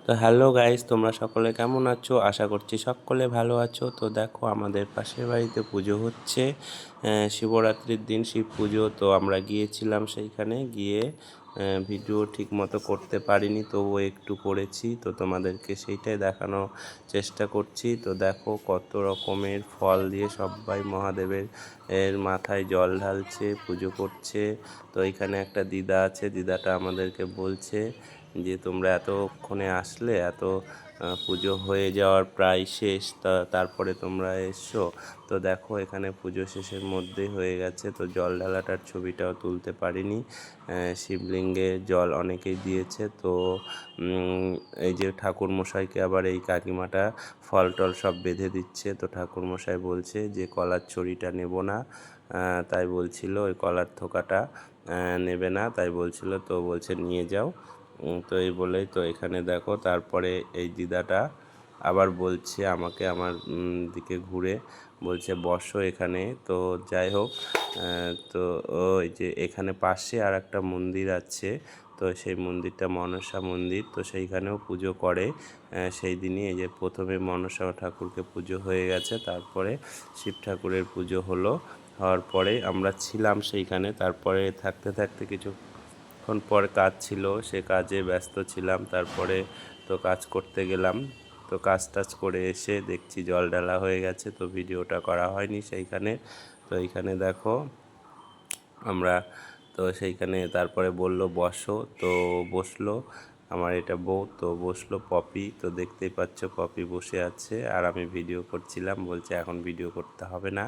তো hello guys, তোমরা সকলে কেমন আছো? আশা করছি সকলে ভালো আছো। তো দেখো, আমাদের পাশের বাড়িতে পুজো হচ্ছে, শিবরাত্রির দিন শিব পুজো। তো আমরা গিয়েছিলাম সেইখানে, গিয়ে ভিডিও ঠিক মতো করতে পারিনি, তবুও একটু করেছি। তো তোমাদেরকে সেইটাই দেখানোর চেষ্টা করছি। তো দেখো, কত রকমের ফল দিয়ে সবাই মহাদেবের মাথায় জল ঢালছে, পুজো করছে। তো এখানে একটা দিদা আছে, দিদাটা আমাদেরকে বলছে যে তোমরা এতক্ষণে আসলে, এত পুজো হয়ে যাওয়ার প্রায় শেষ, তারপরে তোমরা এসছো। তো দেখো, এখানে পুজো শেষের মধ্যেই হয়ে গেছে। তো জল ঢালাটার ছবিটাও তুলতে পারিনি। শিবলিঙ্গে জল অনেকেই দিয়েছে। তো এই যে ঠাকুরমশাইকে আবার এই কাকিমাটা ফল টল সব বেঁধে দিচ্ছে। তো ঠাকুরমশাই বলছে যে কলার ছড়িটা নেব না, তাই বলছিল, ওই কলার থোকাটা নেবে না, তাই বলছিল। তো বলছে নিয়ে যাও। তো এই বলেই তো এখানে দেখো, তারপরে এই দিদাটা আবার বলছে আমাকে, আমার দিকে ঘুরে বলছে বসো এখানে। তো যাই হোক, তো ওই যে এখানে পাশে আর একটা মন্দির আছে, তো সেই মন্দিরটা মনসা মন্দির। তো সেইখানেও পুজো করে সেই দিনই। এই যে প্রথমে মনসা ঠাকুরকে পুজো হয়ে গেছে, তারপরে শিব ঠাকুরের পুজো হলো। হওয়ার পরে আমরা ছিলাম সেইখানে। তারপরে থাকতে থাকতে কিছুক্ষণ পর কাজ ছিল, সে কাজে ব্যস্ত ছিলাম। তারপরে তো কাজ করতে গেলাম। তো কাজ টাজ করে এসে দেখছি জল ঢালা হয়ে গেছে, তো ভিডিওটা করা হয়নি সেইখানে। তো এইখানে দেখো আমরা, তো সেইখানে তারপরে বলল বসো, তো বসলো আমার এটা বউ। তো বসলো পপি, তো দেখতেই পাচ্ছ পপি বসে আছে, আর আমি ভিডিও করছিলাম। বলছে এখন ভিডিও করতে হবে না,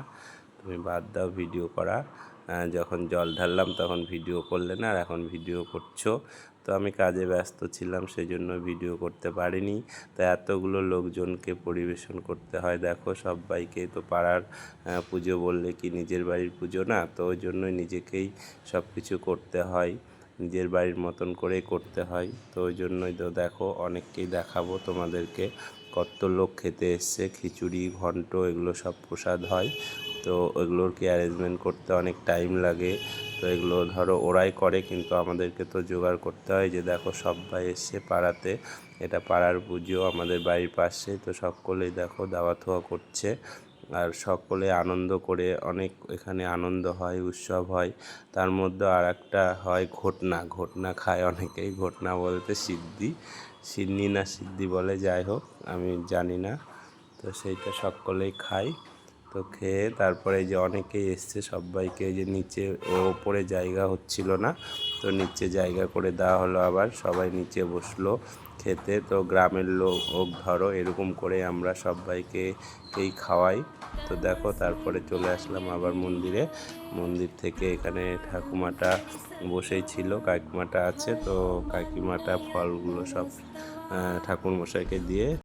তুমি বাদ দাও ভিডিও করা, যখন জল ঢাললাম তখন ভিডিও করলে না, আর এখন ভিডিও করছো। তো আমি কাজে ব্যস্ত ছিলাম, সেই জন্য ভিডিও করতে পারিনি। তো এতগুলো লোকজনকে পরিবেশন করতে হয়, দেখো সবাইকে। তো পাড়ার পুজো বললে কি নিজের বাড়ির পুজো না, তো ওই জন্যই নিজেকেই সব কিছু করতে হয়, নিজের বাড়ির মতন করেই করতে হয়। তো ওই জন্যই তো দেখো, অনেককেই দেখাবো তোমাদেরকে, কত লোক খেতে এসছে। খিচুড়ি, ঘন্ট, এগুলো সব প্রসাদ হয়। তো ওইগুলোর কি অ্যারেঞ্জমেন্ট করতে অনেক টাইম লাগে। তো এগুলো ধরো ওরাই করে, কিন্তু আমাদেরকে তো জোগাড় করতে হয়। যে দেখো সবাই এসছে পাড়াতে, এটা পাড়ার পুজো আমাদের বাড়ির পাশে। তো সকলেই দেখো দাওয়া থোয়া করছে, আর সকলে আনন্দ করে, অনেক এখানে আনন্দ হয়, উৎসব হয়। তার মধ্যে আর একটা হয় ঘটনা, ঘটনা খায় অনেকেই। ঘটনা বলতে সিন্নি না সিদ্ধি বলে, যাই হোক আমি জানি না। তো সেইটা সকলেই খায়। তো খেয়ে তারপরে যে অনেকেই এসছে, সবাইকে যে নিচে ও ওপরে জায়গা হচ্ছিল না, তো নিচে জায়গা করে দেওয়া হলো, আবার সবাই নিচে বসলো খেতে। তো গ্রামের লোক ধরো এরকম করে আমরা সবাইকেই খাওয়াই। তো দেখো, তারপরে চলে আসলাম আবার মন্দিরে। মন্দির থেকে এখানে ঠাকুমাটা বসেই ছিল, কাকিমাটা আছে। তো কাকিমাটা ফলগুলো সব ঠাকুরমশাইকে দিয়ে